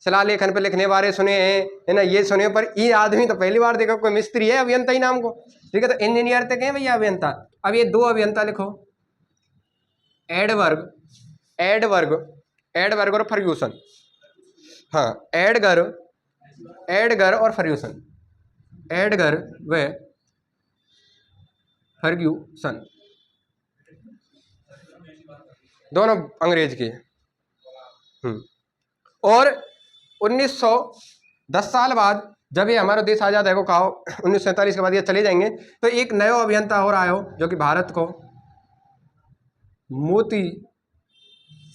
शिला लेखन पे लिखने वाले सुने हैं, है ना, ये सुने, पर ये आदमी तो पहली बार देखो कोई मिस्त्री है अभियंता ही नाम को, ठीक है। तो इंजीनियर तो कहें भैया अभियंता। अब ये दो अभियंता लिखो, एडवर्ग, एडवर्ग, एडवर्ग और फर्ग्यूसन, हाँ एडगर, एडगर और फर्ग्यूसन, एडगर व फर्ग्यूसन, दोनों अंग्रेज के। और 1910 साल बाद जब ये हमारा देश आज़ाद है को कहो, 1947 के बाद ये चले जाएंगे, तो एक नया अभियंता और आयो जो कि भारत को, मोती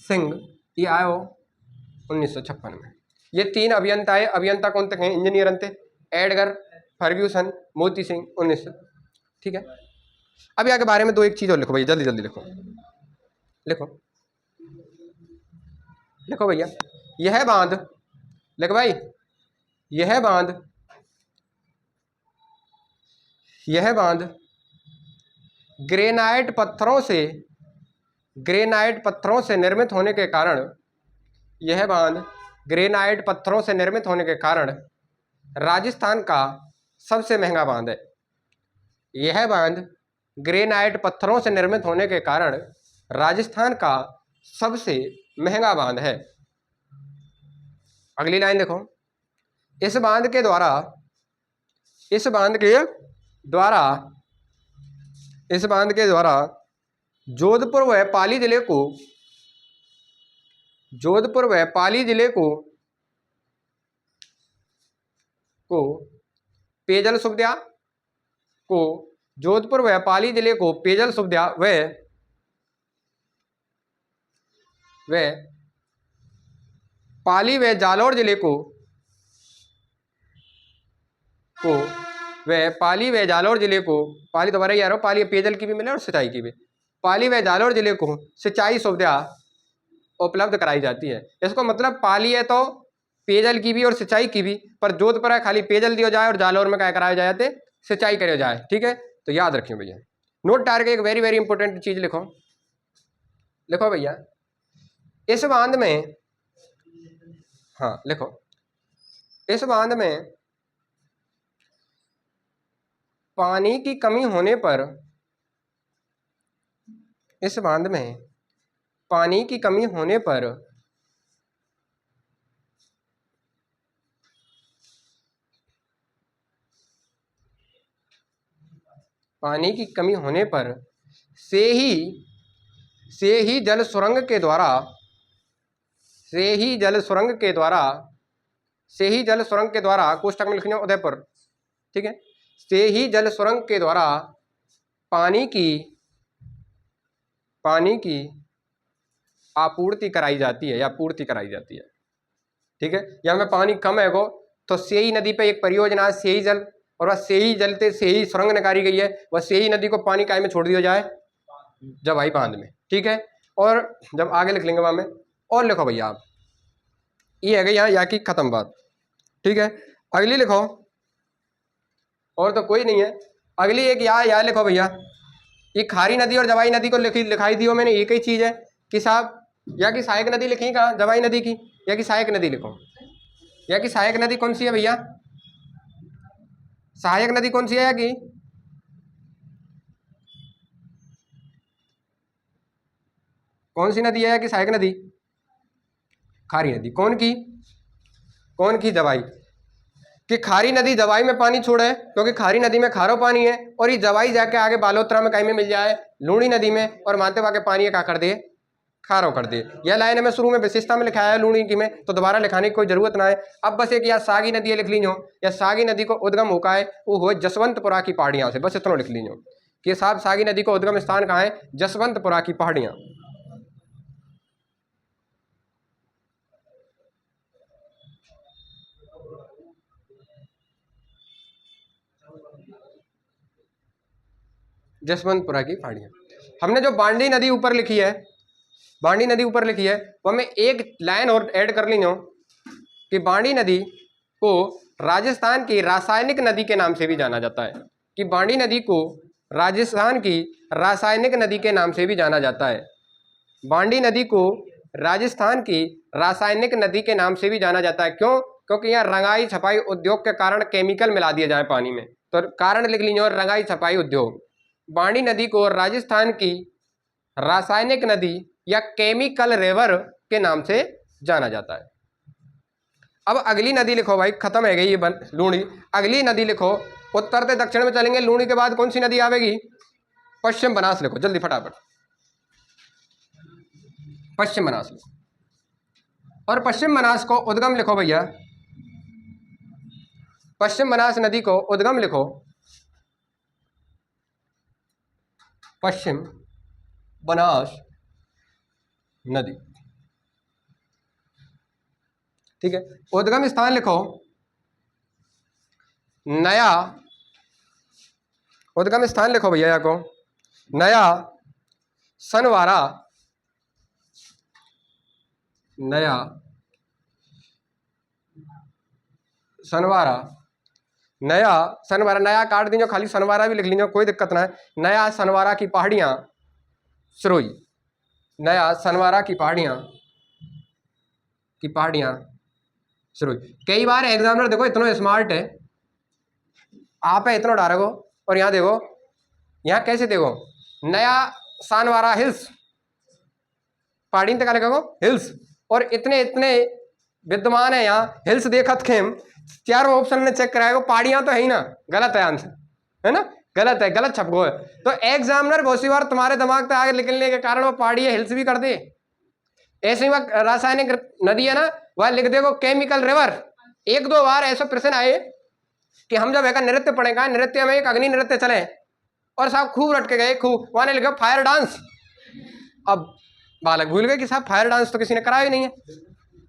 सिंह, ये आयो 1956 में। ये तीन अभियंता है, अभियंता कौन तक हैं, इंजीनियर थे, एडगर, फर्ग्यूसन, मोती सिंह, 1900, ठीक है। अब यहाँ के बारे में दो एक चीज़ और लिखो भैया, जल्दी जल्दी लिखो लिखो लिखो भैया। यह बांध, लिख भाई, यह बांध, यह बांध ग्रेनाइट पत्थरों से, ग्रेनाइट पत्थरों से निर्मित होने के कारण, यह बांध ग्रेनाइट पत्थरों से निर्मित होने के कारण राजस्थान का सबसे महंगा बांध है। यह बांध ग्रेनाइट पत्थरों से निर्मित होने के कारण राजस्थान का सबसे महंगा बांध है। अगली लाइन देखो, इस बांध के द्वारा, इस बांध के द्वारा, इस बांध के द्वारा जोधपुर व पाली जिले को, जोधपुर व पाली जिले को पेयजल सुविधा, को जोधपुर व पाली जिले को पेयजल सुविधा व पाली व जालौर जिले को पाली व जालौर जिले को, पाली दोबारा ही आ रहा हूँ, पाली पेयजल की भी मिले और सिंचाई की भी, पाली व जालौर जिले को सिंचाई सुविधा उपलब्ध कराई जाती है। इसको मतलब पाली है तो पेयजल की भी और सिंचाई की भी, पर जोधपुर है खाली पेयजल दिया जाए और जालौर में क्या कराया जाए, सिंचाई करे जाए। ठीक है, तो याद रखियो भैया। नोट टारगेट एक वेरी वेरी इंपॉर्टेंट चीज लिखो, लिखो भैया, इस बांध में, हाँ लिखो, इस बांध में पानी की कमी होने पर, इस बांध में पानी की कमी होने पर पानी की कमी होने पर से ही जल सुरंग के द्वारा, से ही जल सुरंग के द्वारा, से ही जल सुरंग के द्वारा, कोष्टक में लिखने उदयपुर, ठीक है, से ही जल सुरंग के द्वारा पानी की आपूर्ति कराई जाती है या पूर्ति कराई जाती है। ठीक है, यहाँ में पानी कम है को, तो सेही नदी पे एक परियोजना है सेही जल, और वह सेही जलते सेही सुरंग निकाली गई है, वह सेही नदी को पानी काय में छोड़ दिया जाए, जवाई बांध में। ठीक है, और जब आगे लिख लेंगे वहां में, और लिखो भैया आप, ये है गई यहाँ की खत्म बात। ठीक है, अगली लिखो, और तो कोई नहीं है, अगली एक यहाँ लिखो भैया, ये खारी नदी और जवाई नदी को लिखाई दियो मैंने, एक ही चीज है कि साहब, या की सहायक नदी लिखी कहाँ, जवाई नदी की, या की सहायक नदी लिखो, या की सहायक नदी कौन सी है भैया, सहायक नदी कौन सी है, या की कौन सी नदी है, या की सहायक नदी, खारी नदी, कौन की जवाई, कि खारी नदी जवाई में पानी छोड़े क्योंकि खारी नदी में खारो पानी है, और ये जवाई जाके आगे बालोतरा में कहीं में मिल जाए लूणी नदी में, और मानते वाके पानी क्या कर दे, खारो कर दे। यह लाइन हमें शुरू में विशेषता में लिखाया है लूणी की में, तो दोबारा लिखाने की कोई जरूरत ना है। अब बस एक या सागी नदी लिख लीजिए, या सागी नदी को उद्गम होका है वो हो जसवंतपुरा की पहाड़ियां से, बस इतना लिख लीजिए कि साहब सागी नदी को उद्गम स्थान कहाँ है, जसवंतपुरा की पहाड़ियां। जसवंतपुरा की पहाड़ियां। हमने जो बांडी नदी ऊपर लिखी है, बांडी नदी ऊपर लिखी है, वो हमें एक लाइन और ऐड कर ली कि बांडी नदी को राजस्थान की रासायनिक नदी के नाम से भी जाना जाता है, कि बांडी नदी को राजस्थान की रासायनिक नदी के नाम से भी जाना जाता है। बांडी नदी को राजस्थान की रासायनिक नदी के नाम से भी जाना जाता है। क्यों? क्योंकि यहाँ रंगाई छपाई उद्योग के कारण केमिकल मिला दिए जाए पानी में, तो कारण लिख लीजिए, और रंगाई छपाई उद्योग। बांडी नदी को राजस्थान की रासायनिक नदी या केमिकल रिवर के नाम से जाना जाता है। अब अगली नदी लिखो भाई, खत्म है गई ये लूणी। अगली नदी लिखो, उत्तर से दक्षिण में चलेंगे, लूणी के बाद कौन सी नदी आवेगी, पश्चिम बनास लिखो जल्दी फटाफट, पश्चिम बनास लिखो, और पश्चिम बनास को उद्गम लिखो भैया, पश्चिम बनास नदी को उद्गम लिखो, पश्चिम बनास नदी। ठीक है, उद्गम स्थान लिखो नया, उद्गम स्थान लिखो भैया यहाँ को नया सनवारा, नया सनवारा, नया सनवारा, नया काट दीजिए, खाली सनवारा भी लिख लीजिए, कोई दिक्कत ना है। नया सनवारा की पहाड़ियां सिरोही, नया सनवारा की पहाड़ियां सिरोही। कई बार एग्जामिनर देखो इतना स्मार्ट है, आप है इतना डारे को, और यहाँ देखो, यहाँ कैसे देखो, नया सनवारा हिल्स, पहाड़ी तक लिखो हिल्स, और इतने इतने विद्यमान है यहाँ, हिल्स देखत खेम, चारों ऑप्शन ने चेक कराएगा, पहाड़ियां तो है ही ना, गलत है आंसर, है ना, गलत है, गलत छप गो है। तो एग्जामिनर बहुत सी बार तुम्हारे दिमाग तक आगे निकलने के कारण वो पहाड़ी है हिल्स भी कर दे। ऐसे ही वह रासायनिक नदी है ना, वह लिख देगो केमिकल रिवर। एक दो बार ऐसा प्रश्न आए कि हम जब एक नृत्य पढ़ेगा, नृत्य में एक अग्नि नृत्य चले और साहब खूब रटके गए, खूब, वहां लिखा फायर डांस। अब बालक भूल गए कि साहब फायर डांस तो किसी ने कराया ही नहीं है,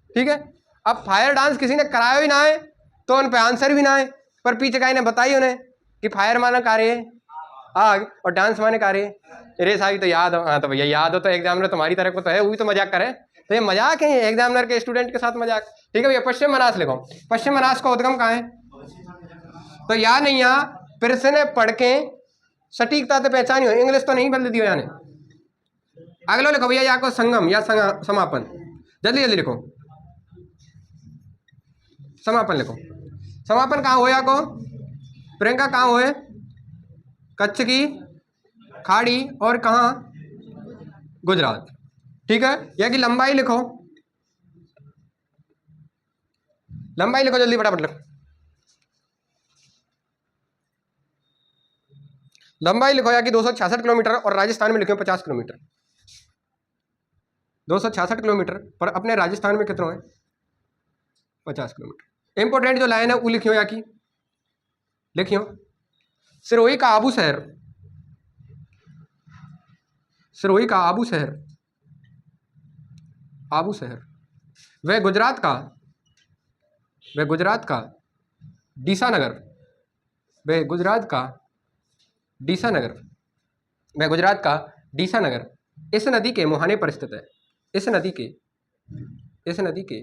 ठीक है। अब फायर डांस किसी ने कराया ही ना है तो उन पे आंसर भी ना है, पर पीछे का इन्हें बताई उन्हें कि फायर माना कार्य है आग और डांस माने कार्य है। अरे साहब तो याद हो, हाँ तो भैया याद हो तो एग्जामिनर तुम्हारी तरफ को तो है, वही तो मजाक करे, तो ये मजाक है एग्जामिनर के स्टूडेंट के साथ मजाक, ठीक है भैया। पश्चिम बनास लिखो, पश्चिम बनास का उद्गम कहाँ है, तो याद नहीं, यहाँ प्रश्न पढ़ के सटीकता से पहचानी हो, इंग्लिश तो नहीं बदल दियो यानी। अगला लिखो भैया, या को संगम या समापन, जल्दी जल्दी लिखो, समापन लिखो। समापन कहाँ हो, या को प्रियंका कहाँ हो, कच्छ की खाड़ी और कहाँ, गुजरात, ठीक है। या कि लंबाई लिखो, लंबाई लिखो जल्दी फटाफट लिखो, लंबाई लिखो या कि 266 किलोमीटर, और राजस्थान में लिखो 50 किलोमीटर। 266 किलोमीटर, पर अपने राजस्थान में कितना है, 50 किलोमीटर। इंपोर्टेंट जो लाइन है वो लिखियो, या कि लिखियो, सिरोही का आबू शहर, सिरोही का आबू शहर, आबू शहर, वह गुजरात का, वह गुजरात का डीसा नगर, वह गुजरात का डीसा नगर, वह गुजरात का डीसा नगर इस नदी के मुहाने पर स्थित है। इस नदी के, इस नदी के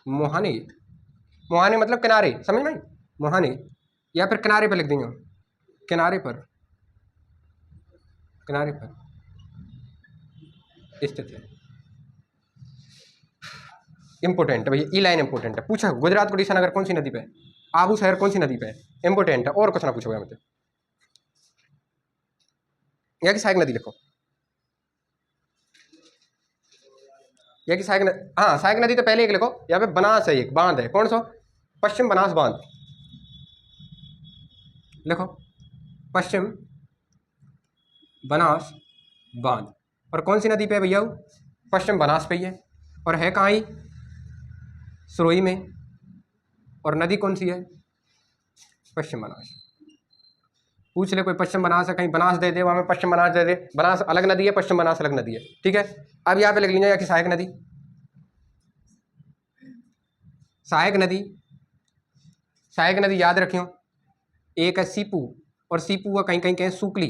मुहाने, मुहाने मतलब किनारे, समझ में, मुहाने या फिर किनारे पर लिख देंगे, किनारे पर, किनारे पर स्थित है। इंपोर्टेंट है भैया, ई लाइन इंपोर्टेंट है, पूछा गुजरात को डीसा नगर कौन सी नदी पे है, आबू शहर कौन सी नदी पे है, इंपोर्टेंट है, और कुछ ना पूछो मतलब। या कि सहायक नदी लिखो, या कि सहायक नदी, हाँ सहायक नदी तो पहले एक लिखो, यहाँ पे बनास है, एक बांध है, कौन सा, पश्चिम बनास बांध लिखो, पश्चिम बनास बांध, और कौन सी नदी पे है भैया, पश्चिम बनास पे ही है, और है कहाँ ही, सिरोही में, और नदी कौन सी है, पश्चिम बनास। पूछ ले कोई पश्चिम बनास है, कहीं बनास दे दे, वहाँ में पश्चिम बनास दे दे, बनास अलग नदी है, पश्चिम बनास अलग नदी है, ठीक है। अब यहाँ पे लिख लीजिए कि सहायक नदी, सहायक नदी, सहायक नदी याद रखियो, एक है सीपू, और सीपू का कहीं कहीं कहीं सुकली,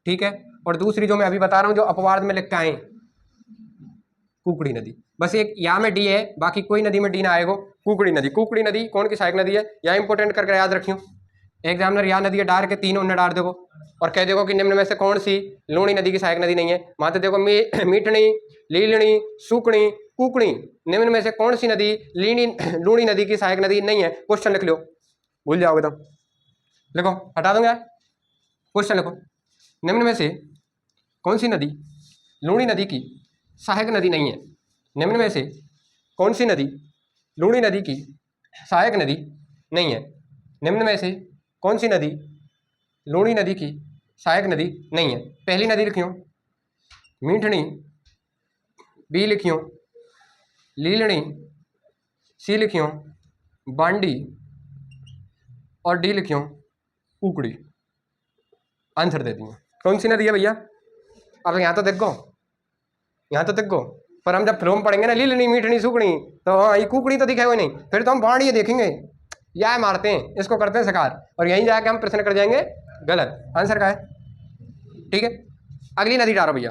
ठीक है। और दूसरी जो मैं अभी बता रहा हूँ जो अपवाद में लिख के आए, कुकड़ी नदी, बस एक यहाँ में डी है, बाकी कोई नदी में डी ना आएगा। कुकड़ी नदी, कुकड़ी नदी कौन की सहायक नदी है, या इंपोर्टेंट करके याद रखियो। एग्जामिनर यहाँ नदी है डार के तीनों ने डार देखो, और कह देखो कि निम्न में से कौन सी लूणी नदी की सहायक नदी नहीं है। वहां तो देखो मीठनी, लीलनी, सूकनी, कुकड़ी, निम्न में से कौन सी नदी लूणी नदी की सहायक नदी नहीं है। क्वेश्चन लिख लो, भूल जाओगे तो लिखो, हटा दूंगा, क्वेश्चन लिखो, निम्न में से कौन सी नदी लूणी नदी की सहायक नदी नहीं है, निम्न में से कौन सी नदी लूणी नदी की सहायक नदी नहीं है, निम्न में से कौन सी नदी लूणी नदी की सहायक नदी नहीं है। पहली नदी लिखियो मीठनी, बी लिखियो लीलनी, सी लिखियो बांडी, और डी लिखियो कुकड़ी। आंसर दे दिए, कौन सी नदी है भैया। अब यहाँ तो देखो, यहाँ तो देखो, पर हम जब फिल्म पढ़ेंगे ना लीलनी मीठनी सूखनी, तो हाँ ये कुकड़ी तो दिखेगा नहीं, फिर तो हम बांडी देखेंगे, या मारते हैं, इसको करते हैं सकार, और यहीं जाके हम प्रश्न कर जाएंगे गलत। आंसर का है, ठीक है। अगली नदी डालो भैया,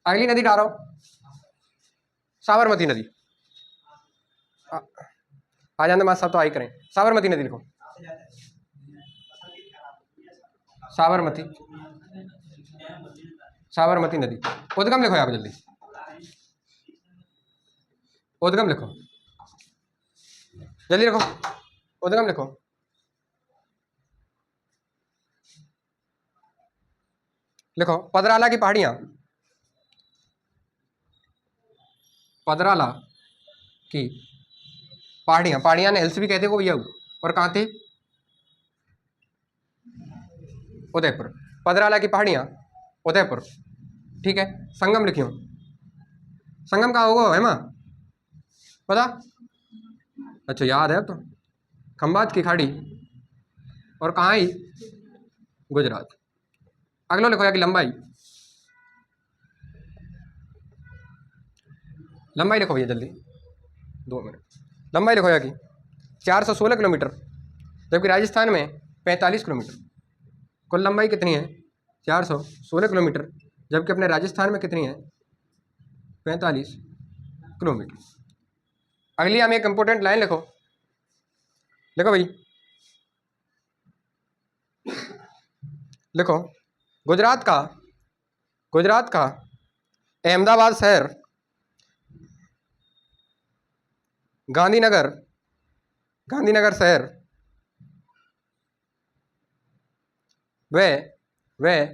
अगली नदी डालो, साबरमती नदी। आ जाने बाद सब तो आई करें। साबरमती नदी लिखो, साबरमती, साबरमती नदी। उद्गम लिखो यहाँ पे जल्दी, उद्गम लिखो, जल्दी लिखो, उद्गम लिखो। लिखो पदराला की पहाड़ियाँ, पदराला की पहाड़ियाँ, पहाड़ियाँ ने हिल्स भी कहते को भैया, और कहाँ थे? उदयपुर। पदराला की पहाड़ियाँ उदयपुर, ठीक है। संगम लिखियो, संगम कहाँ होगा है माँ पता? अच्छा याद है अब तो। खंबात की खाड़ी, और कहाँ ही? गुजरात। अगला लिखो कि लंबाई, लंबाई लिखो भैया जल्दी, 2 मिनट। लंबाई लिखो यहाँ की 416 किलोमीटर, जबकि राजस्थान में 45 किलोमीटर। कुल लंबाई कितनी है? 416 किलोमीटर, जबकि अपने राजस्थान में कितनी है? 45 किलोमीटर। अगली हम एक इंपॉर्टेंट लाइन लिखो, लिखो भाई, लिखो गुजरात का अहमदाबाद शहर, गांधीनगर शहर, वह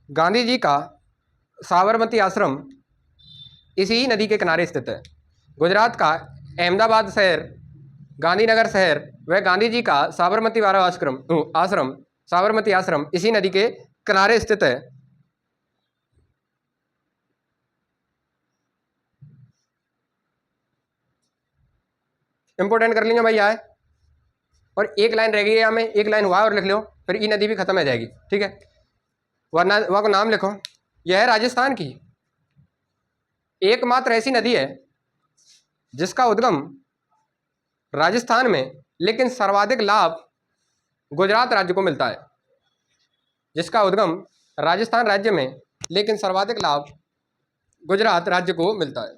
गांधी जी का साबरमती आश्रम इसी नदी के किनारे स्थित है। गुजरात का अहमदाबाद शहर, गांधीनगर शहर, वह गांधी जी का साबरमती आश्रम साबरमती आश्रम इसी नदी के किनारे स्थित है। इंपोर्टेंट कर लीजिए भाई आए, और एक लाइन रह गई है हमें, एक लाइन हुआ और लिख लो, फिर ई नदी भी खत्म हो जाएगी, ठीक है। वरना वह को नाम लिखो, यह है राजस्थान की एकमात्र ऐसी नदी है जिसका उद्गम राजस्थान में, लेकिन सर्वाधिक लाभ गुजरात राज्य को मिलता है। जिसका उद्गम राजस्थान राज्य में, लेकिन सर्वाधिक लाभ गुजरात राज्य को मिलता है।